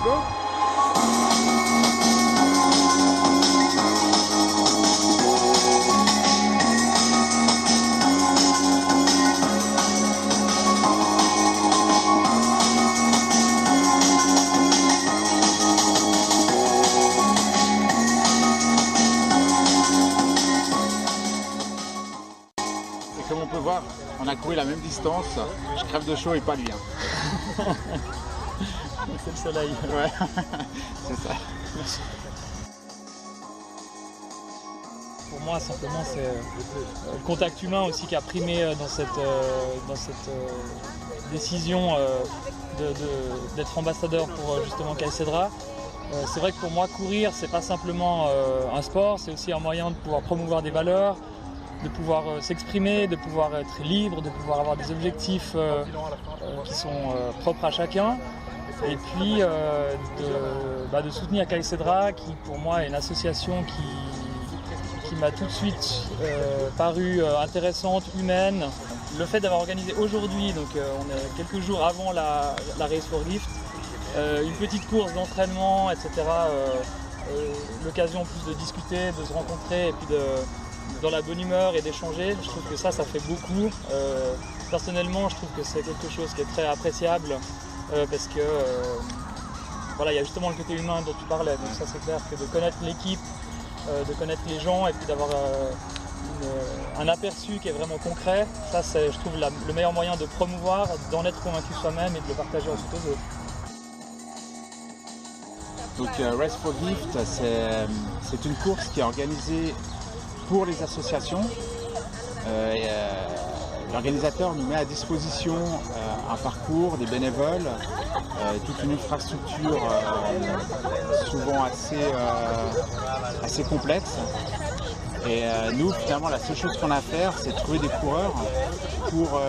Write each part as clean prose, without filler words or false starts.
let's go. Et comme on peut voir, on a couru la même distance. Je crève de chaud et pas lui. Hein. C'est le soleil. Ouais, c'est ça. Pour moi, simplement, c'est le contact humain aussi qui a primé dans cette décision d'être ambassadeur pour justement Kai Cedra. C'est vrai que pour moi, courir, c'est pas simplement un sport, c'est aussi un moyen de pouvoir promouvoir des valeurs, de pouvoir s'exprimer, de pouvoir être libre, de pouvoir avoir des objectifs qui sont propres à chacun. Et puis de soutenir Kai Cedra, qui pour moi est une association qui m'a tout de suite paru intéressante, humaine. Le fait d'avoir organisé aujourd'hui, donc on est quelques jours avant la Race for Gift, une petite course d'entraînement, etc. L'occasion en plus de discuter, de se rencontrer et puis dans la bonne humeur et d'échanger. Je trouve que ça fait beaucoup. Personnellement, je trouve que c'est quelque chose qui est très appréciable parce que voilà, il y a justement le côté humain dont tu parlais. Donc ça, c'est clair que de connaître l'équipe, de connaître les gens et puis d'avoir un aperçu qui est vraiment concret, ça c'est, je trouve, le meilleur moyen de promouvoir, d'en être convaincu soi-même et de le partager ensuite aux autres. Donc Race for Gift, c'est une course qui est organisée pour les associations. L'organisateur nous met à disposition un parcours, des bénévoles, toute une infrastructure souvent assez complexe. Et nous, finalement, la seule chose qu'on a à faire, c'est de trouver des coureurs pour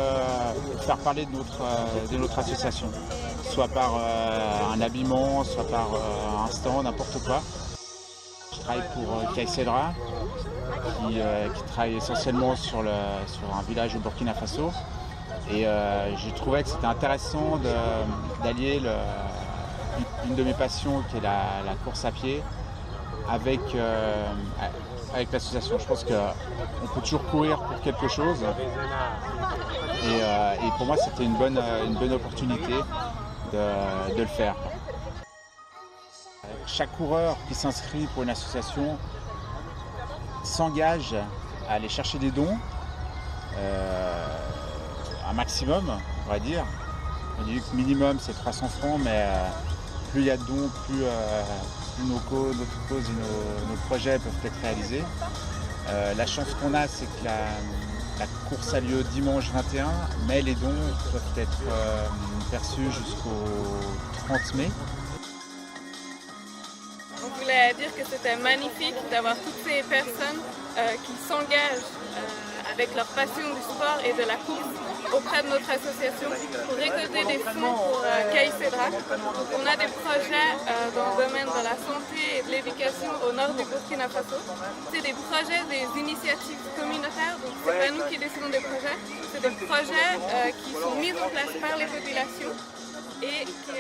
faire parler de notre association. Soit par un habillement, soit par un stand, n'importe quoi. Je travaille pour Kai Cedra, qui travaille essentiellement sur un village au Burkina Faso. Et j'ai trouvé que c'était intéressant d'allier une de mes passions, qui est la course à pied, avec l'association. Je pense qu'on peut toujours courir pour quelque chose. Et pour moi, c'était une bonne opportunité de le faire. Chaque coureur qui s'inscrit pour une association s'engage à aller chercher des dons, un maximum, on va dire. On dit que minimum c'est 300 francs, mais plus il y a de dons, plus nos causes et nos projets peuvent être réalisés. La chance qu'on a, c'est que la course a lieu dimanche 21, mais les dons peuvent être perçus jusqu'au 30 mai. On voulait dire que c'était magnifique d'avoir toutes ces personnes qui s'engagent avec leur passion du sport et de la course auprès de notre association pour récolter des fonds pour Kai Cedra. Donc on a des projets dans le domaine de la santé et de l'éducation au nord du Burkina Faso. C'est des projets, des initiatives communautaires, donc c'est pas nous qui décidons des projets, c'est des projets qui sont mis en place par les populations et qui